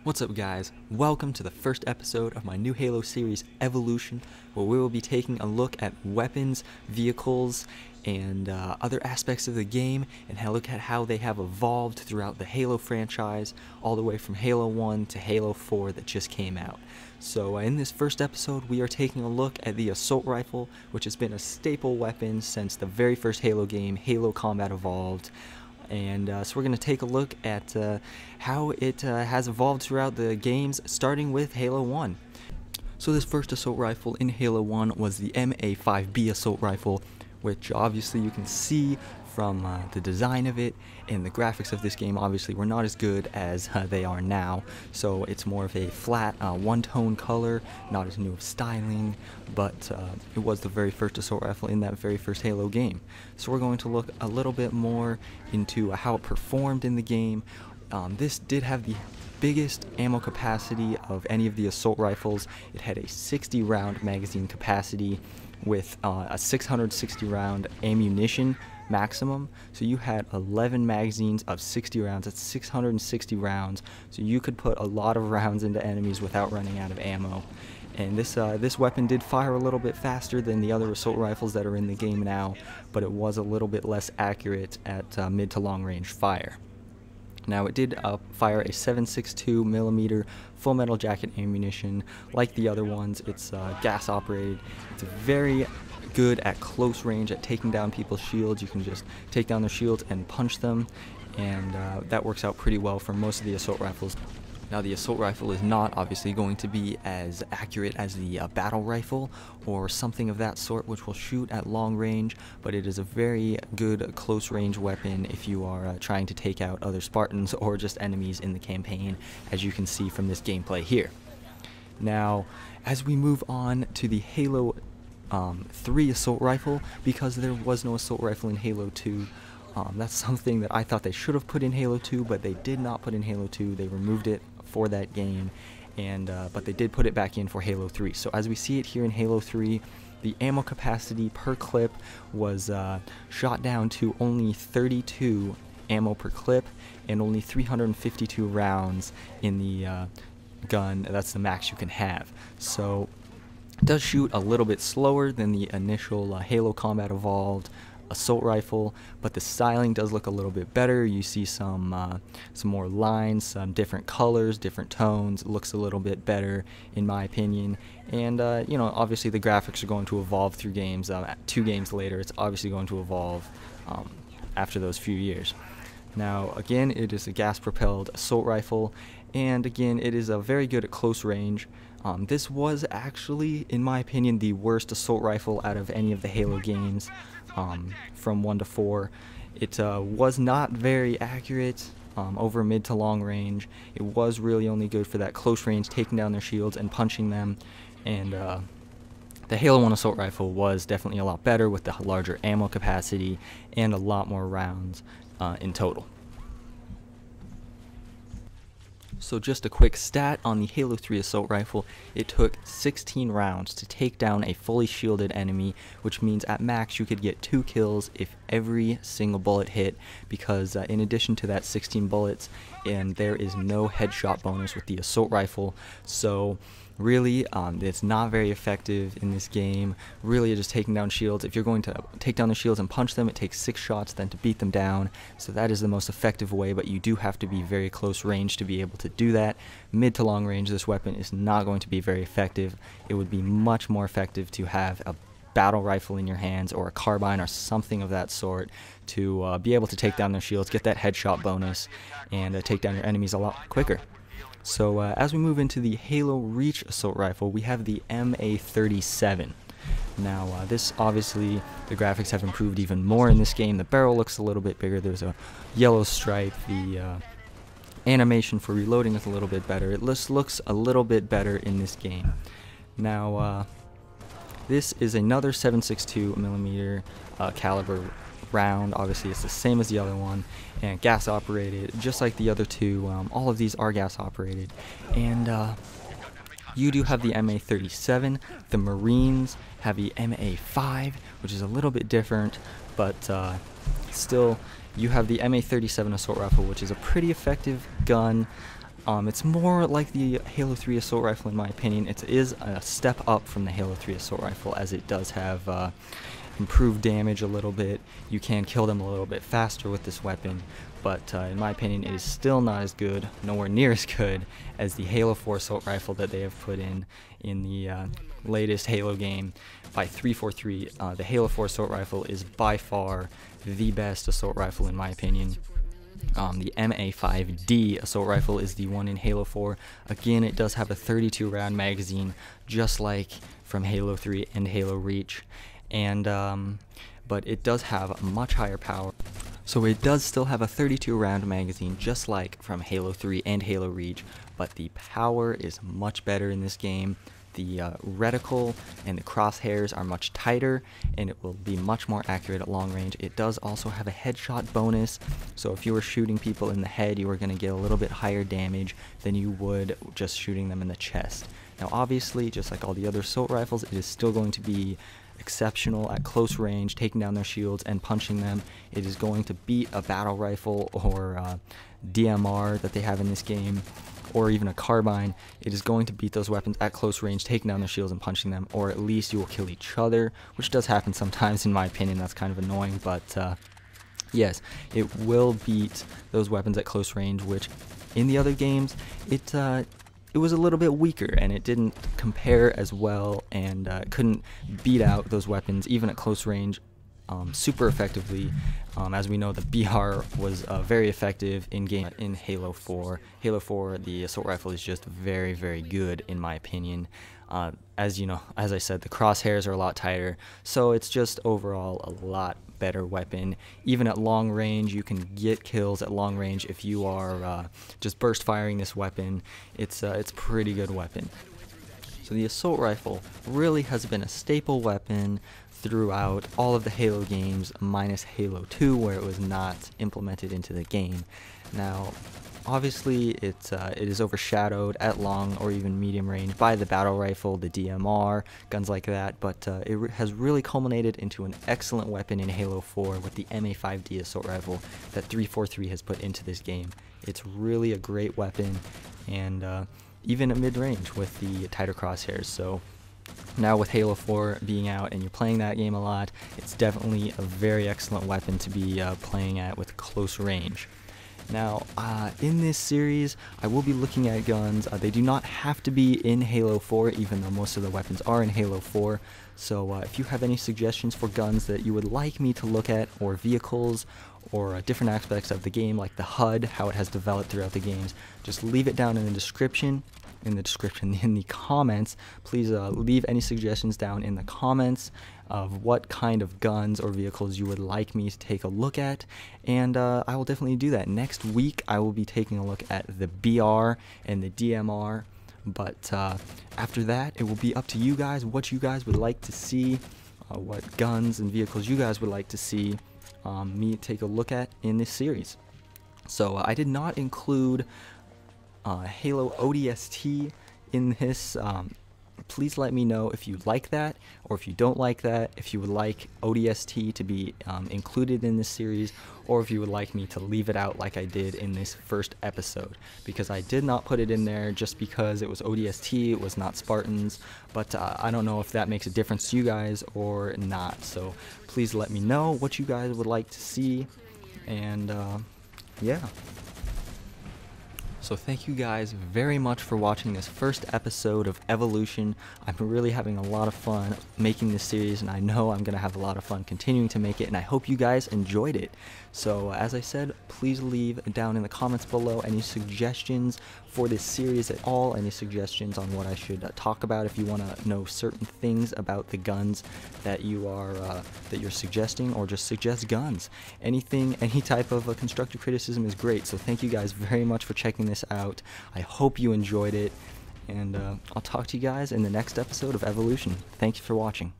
What's up guys, welcome to the first episode of my new Halo series Evolution, where we will be taking a look at weapons, vehicles, and other aspects of the game, and look at how they have evolved throughout the Halo franchise, all the way from Halo 1 to Halo 4 that just came out. So in this first episode we are taking a look at the assault rifle, which has been a staple weapon since the very first Halo game, Halo Combat Evolved. And so we're going to take a look at how it has evolved throughout the games, starting with Halo 1. So this first assault rifle in Halo 1 was the MA5B assault rifle, which obviously you can see from the design of it, and the graphics of this game obviously were not as good as they are now. So it's more of a flat one-tone color, not as new of styling, but it was the very first assault rifle in that very first Halo game. So we're going to look a little bit more into how it performed in the game. This did have the biggest ammo capacity of any of the assault rifles. It had a 60 round magazine capacity with a 660 round ammunition maximum. So you had 11 magazines of 60 rounds. That's 660 rounds. So you could put a lot of rounds into enemies without running out of ammo. And this weapon did fire a little bit faster than the other assault rifles that are in the game now, but it was a little bit less accurate at mid to long range fire. Now it did fire a 7.62mm full metal jacket ammunition. Like the other ones, it's gas operated. It's very good at close range at taking down people's shields. You can just take down their shields and punch them, and that works out pretty well for most of the assault rifles. Now the assault rifle is not obviously going to be as accurate as the battle rifle or something of that sort, which will shoot at long range, but it is a very good close range weapon if you are trying to take out other Spartans or just enemies in the campaign, as you can see from this gameplay here. Now as we move on to the Halo 3 assault rifle, because there was no assault rifle in Halo 2, that's something that I thought they should have put in Halo 2, but they did not put in Halo 2. They removed it for that game, and but they did put it back in for Halo 3. So as we see it here in Halo 3, the ammo capacity per clip was shot down to only 32 ammo per clip and only 352 rounds in the gun. That's the max you can have. So it does shoot a little bit slower than the initial Halo Combat Evolved assault rifle, but the styling does look a little bit better. You see some more lines, some different colors, different tones. It looks a little bit better in my opinion, and you know, obviously the graphics are going to evolve through games. 2 games later, it's obviously going to evolve after those few years. Now again, it is a gas propelled assault rifle, and again it is very good at close range. This was actually, in my opinion, the worst assault rifle out of any of the Halo games, from 1 to 4. It was not very accurate over mid to long range. It was really only good for that close range, taking down their shields and punching them. And the Halo 1 assault rifle was definitely a lot better with the larger ammo capacity and a lot more rounds in total. So just a quick stat on the Halo 3 assault rifle: it took 16 rounds to take down a fully shielded enemy, which means at max you could get 2 kills if every single bullet hit, because in addition to that 16 bullets, and there is no headshot bonus with the assault rifle. So really, it's not very effective in this game. Really, just taking down shields. If you're going to take down the shields and punch them, it takes 6 shots then to beat them down. So that is the most effective way, but you do have to be very close range to be able to do that. Mid to long range, this weapon is not going to be very effective. It would be much more effective to have a battle rifle in your hands or a carbine or something of that sort to be able to take down their shields, get that headshot bonus, and take down your enemies a lot quicker. So as we move into the Halo Reach assault rifle, we have the MA37. Now this, obviously the graphics have improved even more in this game. The barrel looks a little bit bigger. There's a yellow stripe. The animation for reloading is a little bit better. It looks a little bit better in this game. Now this is another 7.62mm caliber round. Obviously it's the same as the other one, and gas operated just like the other two. All of these are gas operated, and you do have the MA37. The Marines have the MA5, which is a little bit different, but still you have the MA37 assault rifle, which is a pretty effective gun. It's more like the Halo 3 assault rifle in my opinion. It is a step up from the Halo 3 assault rifle, as it does have improved damage a little bit. You can kill them a little bit faster with this weapon, but in my opinion it is still not as good, nowhere near as good as the Halo 4 assault rifle that they have put in the latest Halo game by 343. The Halo 4 assault rifle is by far the best assault rifle in my opinion. The MA5D assault rifle is the one in Halo 4. Again, it does have a 32 round magazine, just like from Halo 3 and Halo Reach, and but it does have a much higher power. So it does still have a 32 round magazine, just like from Halo 3 and Halo Reach, but the power is much better in this game. The reticle and the crosshairs are much tighter, and it will be much more accurate at long range. It does also have a headshot bonus, so if you were shooting people in the head, you were going to get a little bit higher damage than you would just shooting them in the chest. Now obviously, just like all the other assault rifles, it is still going to be exceptional at close range, taking down their shields and punching them. It is going to beat a battle rifle or DMR that they have in this game, or even a carbine. It is going to beat those weapons at close range, taking down their shields and punching them, or at least you will kill each other, which does happen sometimes in my opinion. That's kind of annoying, but yes, it will beat those weapons at close range, which in the other games it was a little bit weaker, and it didn't compare as well, and couldn't beat out those weapons even at close range super effectively. As we know, the BR was very effective in game in Halo 4. Halo 4, the assault rifle is just very, very good in my opinion. As you know, as I said, the crosshairs are a lot tighter, so it's just overall a lot better weapon. Even at long range, you can get kills at long range if you are just burst firing this weapon. It's a pretty good weapon. So the assault rifle really has been a staple weapon throughout all of the Halo games, minus Halo 2, where it was not implemented into the game. Now, obviously, it is overshadowed at long or even medium range by the battle rifle, the DMR, guns like that, but it has really culminated into an excellent weapon in Halo 4 with the MA5D assault rifle that 343 has put into this game. It's really a great weapon, and even at mid-range with the tighter crosshairs. So now with Halo 4 being out and you're playing that game a lot, it's definitely a very excellent weapon to be playing at with close range. Now, in this series, I will be looking at guns. They do not have to be in Halo 4, even though most of the weapons are in Halo 4. So if you have any suggestions for guns that you would like me to look at, or vehicles, or different aspects of the game, like the HUD, how it has developed throughout the games, just leave it down in the description. In the comments. Please leave any suggestions down in the comments of what kind of guns or vehicles you would like me to take a look at, and I will definitely do that. Next week I will be taking a look at the BR and the DMR, but after that it will be up to you guys what you guys would like to see, what guns and vehicles you guys would like to see me take a look at in this series. So I did not include Halo ODST in this. Please let me know if you like that, or if you don't like that, if you would like ODST to be included in this series, or if you would like me to leave it out like I did in this first episode, because I did not put it in there just because it was ODST, it was not Spartans, but I don't know if that makes a difference to you guys or not. So please let me know what you guys would like to see, and yeah. So thank you guys very much for watching this first episode of Evolution. I'm really having a lot of fun making this series, and I know I'm going to have a lot of fun continuing to make it, and I hope you guys enjoyed it. So as I said, please leave down in the comments below any suggestions for this series at all, any suggestions on what I should talk about. If you want to know certain things about the guns that you're suggesting, or just suggest guns. Anything, any type of constructive criticism is great. So thank you guys very much for checking this out. I hope you enjoyed it, and I'll talk to you guys in the next episode of Evolution. Thank you for watching.